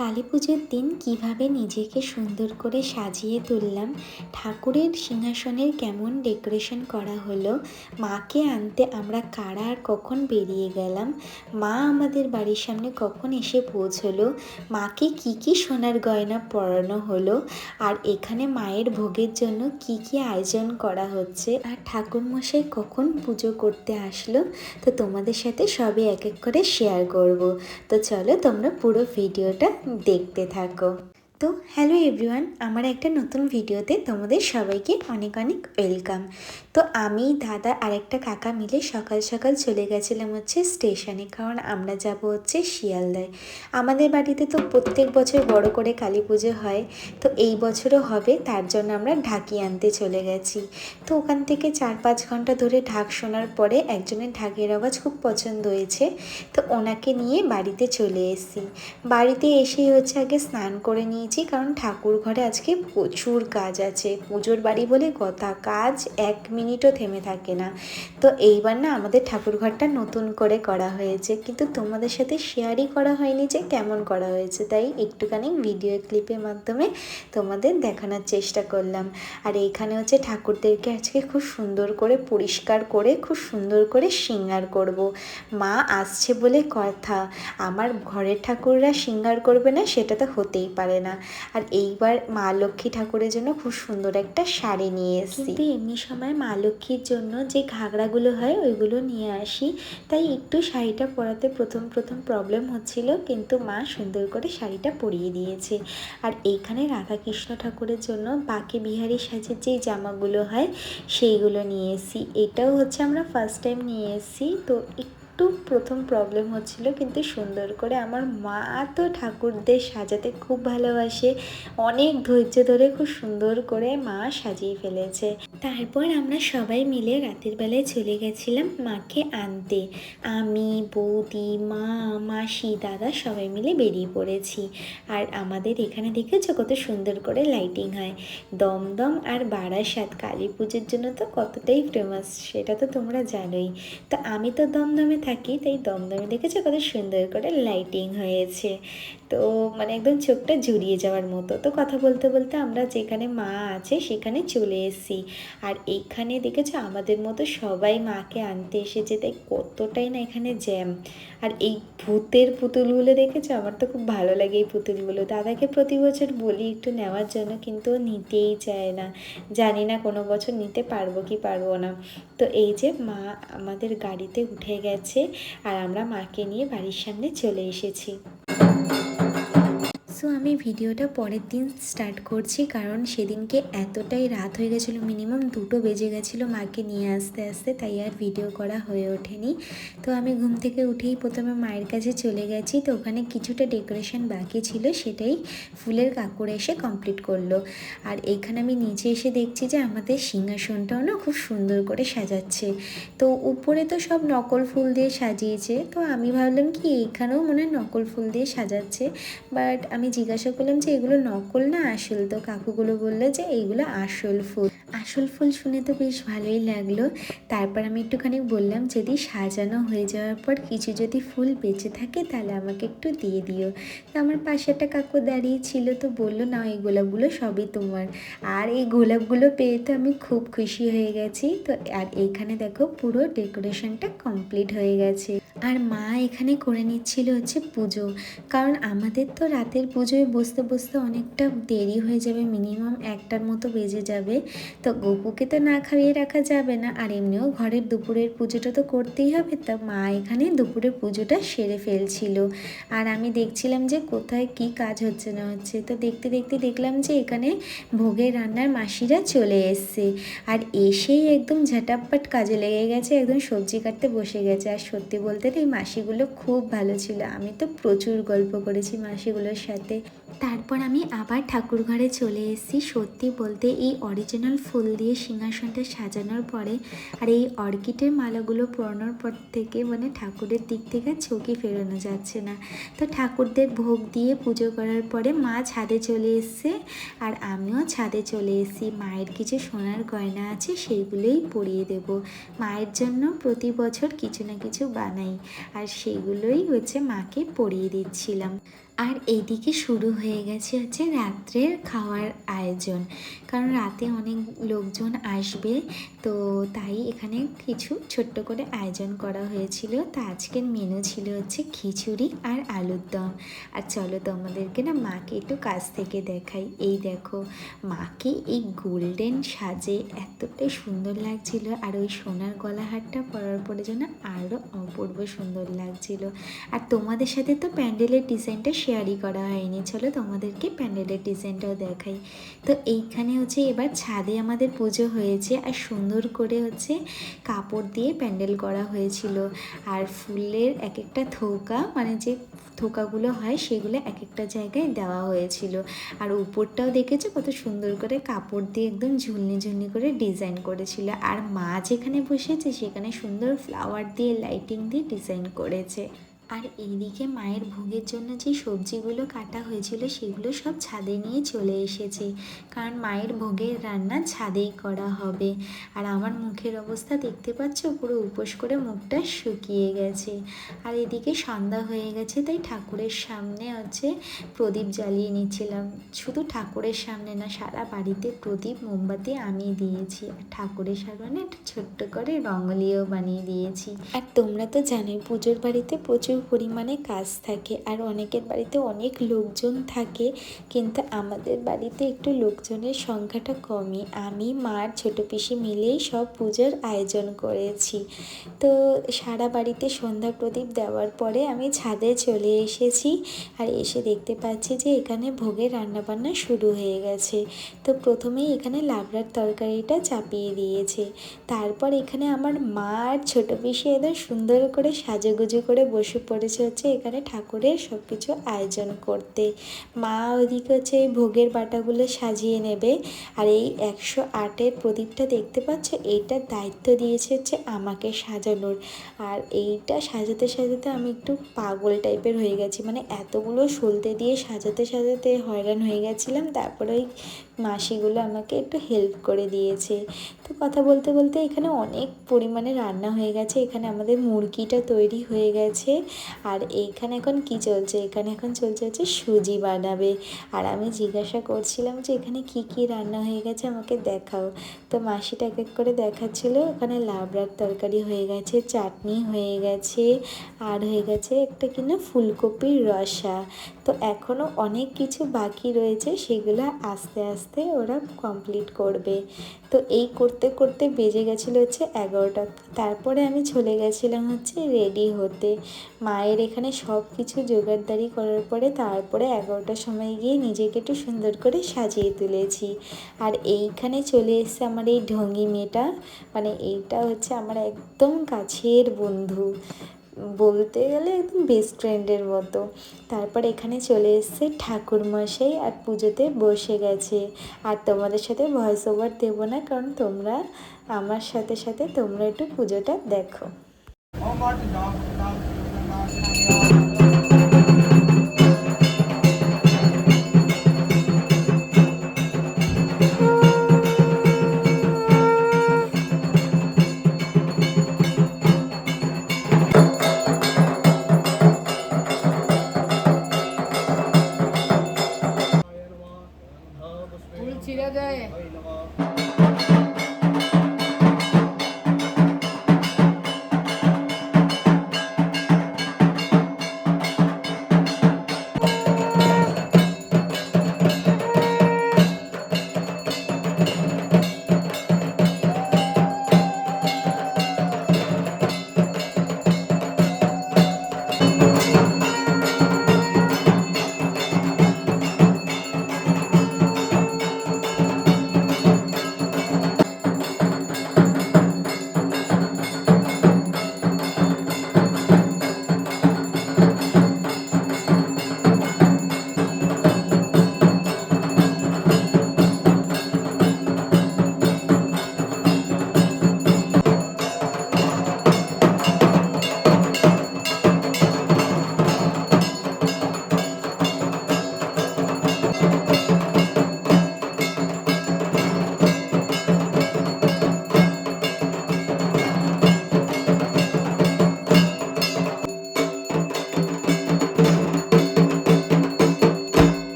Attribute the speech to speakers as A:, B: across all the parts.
A: কালী পুজোর দিন কিভাবে নিজেকে সুন্দর করে সাজিয়ে তুললাম, ঠাকুরের সিংহাসনের কেমন ডেকোরেশন করা হলো, মাকে আনতে আমরা কারা আর কখন বেরিয়ে গেলাম, মা আমাদের বাড়ির সামনে কখন এসে পৌঁছলো, মাকে কি কি সোনার গয়না পরানো হলো, আর এখানে মায়ের ভোগের জন্য কি কি আয়োজন করা হচ্ছে, আর ঠাকুরমশাই কখন পুজো করতে আসলো, তো তোমাদের সাথে সবই এক এক করে শেয়ার করব। তো চলো তোমরা পুরো ভিডিওটা দেখতে থাকো। তো হ্যালো এভরিওয়ান, আমার একটা নতুন ভিডিওতে তোমাদের সবাইকে অনেক অনেক ওয়েলকাম। তো আমি, দাদা আর একটা কাকা মিলে সকাল সকাল চলে গেছিলাম হচ্ছে স্টেশনে, কারণ আমরা যাব হচ্ছে শিয়ালদায়। আমাদের বাড়িতে তো প্রত্যেক বছর বড় করে কালী পুজো হয়, তো এই বছরও হবে, তার জন্য আমরা ঢাকি আনতে চলে গেছি। তো ওখান থেকে 4-5 ঘন্টা ধরে ঢাক শোনার পরে একজনের ঢাকের আওয়াজ খুব পছন্দ হয়েছে, তো ওনাকে নিয়ে বাড়িতে চলে এসেছি। বাড়িতে এসেই হচ্ছে আগে স্নান করে নিয়েছি, কারণ ঠাকুর ঘরে আজকে প্রচুর কাজ আছে। পুজোর বাড়ি বলে কথা, কাজ 1 মিনিটও থেমে থাকে না। তো এইবার না আমাদের ঠাকুর ঘরটা নতুন করে করা হয়েছে, কিন্তু তোমাদের সাথে শেয়ারই করা হয়নি যে কেমন করা হয়েছে, তাই একটুখানি ভিডিও ক্লিপের মাধ্যমে তোমাদের দেখানোর চেষ্টা করলাম। আর এইখানে হচ্ছে ঠাকুরদেরকে আজকে খুব সুন্দর করে পরিষ্কার করে খুব সুন্দর করে শৃঙ্গার করব। মা আসছে বলে কথা, আমার ঘরের ঠাকুররা শৃঙ্গার করবে না সেটা তো হতেই পারে না। আর এইবার মা লক্ষ্মী ঠাকুরের জন্য খুব সুন্দর একটা শাড়ি নিয়ে এসেছি। কিন্তু এমনি সময় মা লক্ষ্মীর জন্য যে ঘাগরাগুলো হয় ওইগুলো নিয়ে আসি, তাই একটু শাড়িটা পরাতে প্রথম প্রবলেম হচ্ছিল, কিন্তু মা সুন্দর করে শাড়িটা পরিয়ে দিয়েছে। আর এইখানে রাধাকৃষ্ণ ঠাকুরের জন্য বাঁকে বিহারি সাজের যেই জামাগুলো হয় সেইগুলো নিয়ে এসেছি। এটাও হচ্ছে আমরা ফার্স্ট টাইম নিয়ে এসেছি, তো প্রথম প্রবলেম হচ্ছিল, কিন্তু সুন্দর করে আমার মা তো ঠাকুরদের সাজাতে খুব ভালোবাসে, অনেক ধৈর্য ধরে খুব সুন্দর করে মা সাজিয়ে ফেলেছে। তারপর আমরা সবাই মিলে রাতের বেলায় চলে গেছিলাম মাকে আনতে। আমি, বৌদি, মা, মাসি, দাদা সবাই মিলে বেরিয়ে পড়েছি। আর আমাদের এখানে দেখেছো কত সুন্দর করে লাইটিং হয়। দমদম আর বারাসাত কালী পুজোর জন্য তো কতটাই ফেমাস, সেটা তো তোমরা জানোই। তো আমি তো দমদমে থাকি, তাই দমদমে দেখেছো কত সুন্দর করে লাইটিং হয়েছে, তো মানে একদম চোখটা জুড়িয়ে যাওয়ার মতো। তো কথা বলতে বলতে আমরা যেখানে মা আছে সেখানে চলে এসেছি। আর এইখানে দেখেছো আমাদের মতো সবাই মাকে আনতে এসেছে, তাই কতটাই না এখানে জ্যাম। আর এই ভূতের পুতুলগুলো দেখেছো, আমার তো খুব ভালো লাগে এই পুতুলগুলো। দাদাকে প্রতি বছর বলি একটু নেওয়ার জন্য, কিন্তু ও নিতেই চায় না। জানি না কোনো বছর নিতে পারবো কি পারবো না। তো এই যে মা আমাদের গাড়িতে উঠে গেছে, আর আমরা মাকে নিয়ে বাড়ির সামনে চলে এসেছি। সো আমি ভিডিওটা পরের দিন স্টার্ট করছি, কারণ সেদিনকে এতটাই রাত হয়ে গেছিলো, মিনিমাম 2টো বেজে গেছিলো মাকে নিয়ে আসতে আসতে, তাই আর ভিডিও করা হয়ে ওঠেনি। তো আমি ঘুম থেকে উঠেই প্রথমে মায়ের কাছে চলে গেছি, তো ওখানে কিছুটা ডেকোরেশন বাকি ছিল, সেটাই ফুলের কাকুরে এসে কমপ্লিট করলো। আর এইখানে আমি নিচে এসে দেখছি যে আমাদের সিংহাসনটাও না খুব সুন্দর করে সাজাচ্ছে। তো উপরে তো সব নকল ফুল দিয়ে সাজিয়েছে, তো আমি ভাবলাম কি এখানেও মনে হয় নকল ফুল দিয়ে সাজাচ্ছে, বাট আমি জিজ্ঞাসা করলাম যে এগুলো নকল না আসল, তো কাকুগুলো বললো যে এইগুলো আসল ফুল। আসল ফুল শুনে তো বেশ ভালোই লাগলো। তারপর আমি একটুখানি বললাম যদি সাজানো হয়ে যাওয়ার পর কিছু যদি ফুল বেঁচে থাকে তাহলে আমাকে একটু দিয়ে দিও। তো আমার পাশে একটা কাকু দাঁড়িয়ে ছিল, তো বললো না এই গোলাপগুলো সবই তোমার। আর এই গোলাপগুলো পেয়ে তো আমি খুব খুশি হয়ে গেছি। তো আর এইখানে দেখো পুরো ডেকোরেশনটা কমপ্লিট হয়ে গেছে। আর মা এখানে করে নিচ্ছিল হচ্ছে পুজো, কারণ আমাদের তো রাতের পুজোয় বসতে বসতে অনেকটা দেরি হয়ে যাবে, মিনিমাম 1টার মতো বেজে যাবে। তো গপুকে তো না খাইয়ে রাখা যাবে না, আর এমনিও ঘরের দুপুরের পুজোটা তো করতেই হবে। তা মা এখানে দুপুরের পুজোটা সেরে ফেলছিল, আর আমি দেখছিলাম যে কোথায় কি কাজ হচ্ছে না হচ্ছে। তো দেখতে দেখতে দেখলাম যে এখানে ভোগের রান্নার মাসিরা চলে এসছে, আর এসেই একদম ঝাটাপ্পাট কাজে লেগে গেছে, একদম সবজি কাটতে বসে গেছে। আর সত্যি বলতে এই মাসিগুলো খুব ভালো ছিল, আমি তো প্রচুর গল্প করেছি মাসিগুলোর সাথে। তারপর আমি আবার ঠাকুর ঘরে চলে এসেছি। সত্যি বলতে এই অরিজিনাল ফুল দিয়ে সিংহাসনটা সাজানোর পরে আর এই অর্কিডের মালাগুলো পরানোর পর থেকে মানে ঠাকুরের দিক থেকে চোখই ফেরানো যাচ্ছে না। তো ঠাকুরদের ভোগ দিয়ে পুজো করার পরে মা ছাদে চলে এসছে, আর আমিও ছাদে চলে এসেছি। মায়ের কিছু সোনার গয়না আছে সেইগুলোই পরিয়ে দেব। মায়ের জন্য প্রতি বছর কিছু না কিছু বানাই, আর সেইগুলোই হচ্ছে মাকে পরিয়ে দিচ্ছিলাম। আর এইদিকে শুরু হয়ে গেছে হচ্ছে রাত্রের খাওয়ার আয়োজন, কারণ রাতে অনেক লোকজন আসবে, তো তাই এখানে কিছু ছোট্ট করে আয়োজন করা হয়েছিল। তা আজকের মেনু ছিল হচ্ছে খিচুড়ি আর আলুর দম। আর চলো তোমাদেরকে না মাকে একটু কাছ থেকে দেখাই। এই দেখো মাকে এই গোল্ডেন সাজে এতটাই সুন্দর লাগছিল, আর ওই সোনার গলাহারটা পরার পরে যেন আরও অপূর্ব সুন্দর লাগছিল। আর তোমাদের সাথে তো প্যান্ডেলের ডিজাইনটা শেয়ারই করা হয়নি, চলো তোমাদেরকে প্যান্ডেলের ডিজাইনটাও দেখাই। তো এইখানে হচ্ছে এবার ছাদে আমাদের পুজো হয়েছে, আর সুন্দর করে হচ্ছে কাপড় দিয়ে প্যান্ডেল করা হয়েছিল। আর ফুলের এক একটা থোকা, মানে যে থোকাগুলো হয় সেগুলো এক একটা জায়গায় দেওয়া হয়েছিল। আর উপরটাও দেখেছো কত সুন্দর করে কাপড় দিয়ে একদম ঝুলনি ঝুলনি করে ডিজাইন করেছিল। আর মা যেখানে বসেছে সেখানে সুন্দর ফ্লাওয়ার দিয়ে লাইটিং দিয়ে ডিজাইন করেছে। আর এইদিকে মায়ের ভোগের জন্য যে সবজিগুলো কাটা হয়েছিল সেগুলো সব ছাদে নিয়ে চলে এসেছে, কারণ মায়ের ভোগের রান্না ছাদেই করা হবে। আর আমার মুখের অবস্থা দেখতে পাচ্ছ, পুরো উপোস করে মুখটা শুকিয়ে গেছে। আর এদিকে সন্ধ্যা হয়ে গেছে, তাই ঠাকুরের সামনে হচ্ছে প্রদীপ জ্বালিয়ে নিচ্ছিলাম। শুধু ঠাকুরের সামনে না, সারা বাড়িতে প্রদীপ মোমবাতি আমি দিয়েছি, আর ঠাকুরের সামনে একটা ছোট্ট করে রঙ্গোলিও বানিয়ে দিয়েছি। আর তোমরা তো জানোই পুজোর বাড়িতে প্রচুর পরিমাণে কাজ থাকে, আর অনেকের বাড়িতে অনেক লোকজন থাকে, কিন্তু আমাদের বাড়িতে একটু লোকজনের সংখ্যাটা কমই। আমি মার ছোটো পিসি মিলেই সব পুজোর আয়োজন করেছি। তো সারা বাড়িতে সন্ধ্যা প্রদীপ দেওয়ার পরে আমি ছাদে চলে এসেছি, আর এসে দেখতে পাচ্ছি যে এখানে ভোগের রান্নাবান্না শুরু হয়ে গেছে। তো প্রথমেই এখানে লাবড়ার তরকারিটা চাপিয়ে দিয়েছে, তারপর এখানে আমার মা আর ছোটো পিসি একদম সুন্দর করে সাজুগুজু করে বসে পড়েছে হচ্ছে এখানে ঠাকুরের সব কিছু আয়োজন করতে। মা ওইদিকে হচ্ছে এই ভোগের বাটাগুলো সাজিয়ে নেবে। আর এই 108-এর প্রদীপটা দেখতে পাচ্ছ, এইটার দায়িত্ব দিয়েছে হচ্ছে আমাকে সাজানোর। আর এইটা সাজাতে সাজাতে আমি একটু পাগল টাইপের হয়ে গেছি, মানে এতগুলো সলতে দিয়ে সাজাতে সাজাতে হয়রান হয়ে গেছিলাম। তারপরে ওই মাসিগুলো আমাকে একটু হেল্প করে দিয়েছে। তো কথা বলতে বলতে এখানে অনেক পরিমাণে রান্না হয়ে গেছে। এখানে আমাদের মুরগিটা তৈরি হয়ে গেছে। আর এইখানে এখন কি চলছে, এখানে এখন চলছে হচ্ছে সুজি বানাবে। আর আমি জিজ্ঞাসা করছিলাম যে এখানে কি কি রান্না হয়ে গেছে আমাকে দেখাও। তো মাসিটা এক এক করে দেখাচ্ছিল। ওখানে লাবড়ার তরকারি হয়ে গেছে, চাটনি হয়ে গেছে, আর হয়ে গেছে একটা কিনা ফুলকপির রসা। তো এখনও অনেক কিছু বাকি রয়েছে, সেগুলো আস্তে আস্তে ওরা কমপ্লিট করবে। তো এই করতে করতে বেজে গেছিলো হচ্ছে 11টা। তারপরে আমি চলে গেছিলাম হচ্ছে রেডি হতে। মায়ের এখানে সব কিছু জোগাড়দারি করার পরে তারপরে 11টার সময় গিয়ে নিজেকে একটু সুন্দর করে সাজিয়ে তুলেছি। আর এইখানে চলে এসছে আমার এই ঢঙ্গি মেয়েটা, মানে এইটা হচ্ছে আমার একদম কাছের বন্ধু, বলতে গেলে একদম বেস্ট ফ্রেন্ডের মতো। তারপর এখানে চলে এসছে ঠাকুরমশাই, আর পুজোতে বসে গেছে। আর তোমাদের সাথে ভয়েস ওভার দেবো না, কারণ তোমরা আমার সাথে সাথে তোমরা একটু পুজোটা দেখো।
B: ফুল ছিঁড়ে দেয়।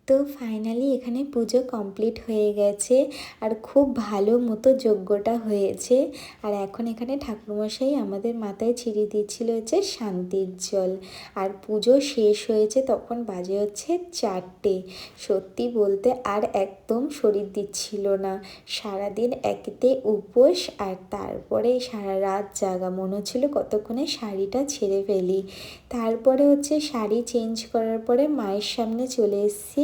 A: তো ফাইনালি এখানে পুজো কমপ্লিট হয়ে গেছে আর খুব ভালো মতো যজ্ঞটা হয়েছে। আর এখন এখানে ঠাকুরমশাই আমাদের মাথায় ছিটিয়ে দিচ্ছিল হচ্ছে শান্তির জল। আর পুজো শেষ হয়েছে তখন বাজে হচ্ছে 4টে। সত্যি বলতে আর একদম শরীর দিচ্ছিল না। সারাদিন একেতে উপোস আর তারপরে সারা রাত জাগা, মনে হচ্ছিল কতক্ষণে শাড়িটা ছেড়ে ফেলি। তারপরে হচ্ছে শাড়ি চেঞ্জ করার পরে মায়ের সামনে চলে এসেছি।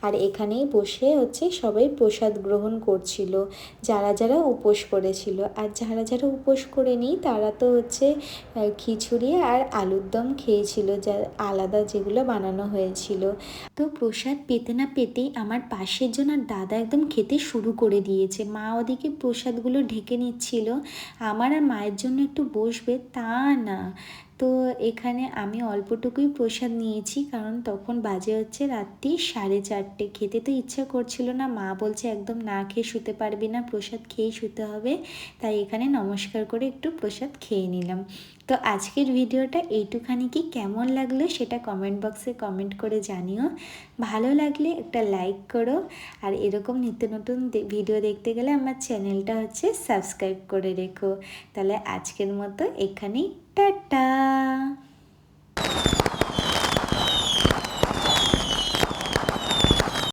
A: আর এখানেই বসে হচ্ছে সবাই প্রসাদ গ্রহণ করছিল, যারা যারা উপোস করেছিল। আর যারা যারা উপোস করেনি তারা তো হচ্ছে খিচুড়ি আর আলুর দম খেয়েছিল, যা আলাদা যেগুলো বানানো হয়েছিল। তো প্রসাদ পেতে না পেতেই আমার পাশের জন আর দাদা একদম খেতে শুরু করে দিয়েছে। মা ওদিকে প্রসাদগুলো ঢেকে নিচ্ছিল, আমার আর মায়ের জন্য একটু বসবে তা না। তো এখানে আমি অল্পটুকুই প্রসাদ নিয়েছি, কারণ তখন বাজে হচ্ছে রাত্রি 4:30। খেতে তো ইচ্ছা করছিল না, মা বলছে একদম না খেয়ে শুতে পারবি না, প্রসাদ খেয়েই শুতে হবে। তাই এখানে নমস্কার করে একটু প্রসাদ খেয়ে নিলাম। তো আজকের ভিডিওটা এইটুখানি, কি কেমন লাগলো সেটা কমেন্ট বক্সে কমেন্ট করে জানিও। ভালো লাগলে একটা লাইক করো, আর এরকম নিত্য নতুন ভিডিও দেখতে গেলে আমার চ্যানেলটা হচ্ছে সাবস্ক্রাইব করে রেখো। তাহলে আজকের মতো এখানেই টাটা।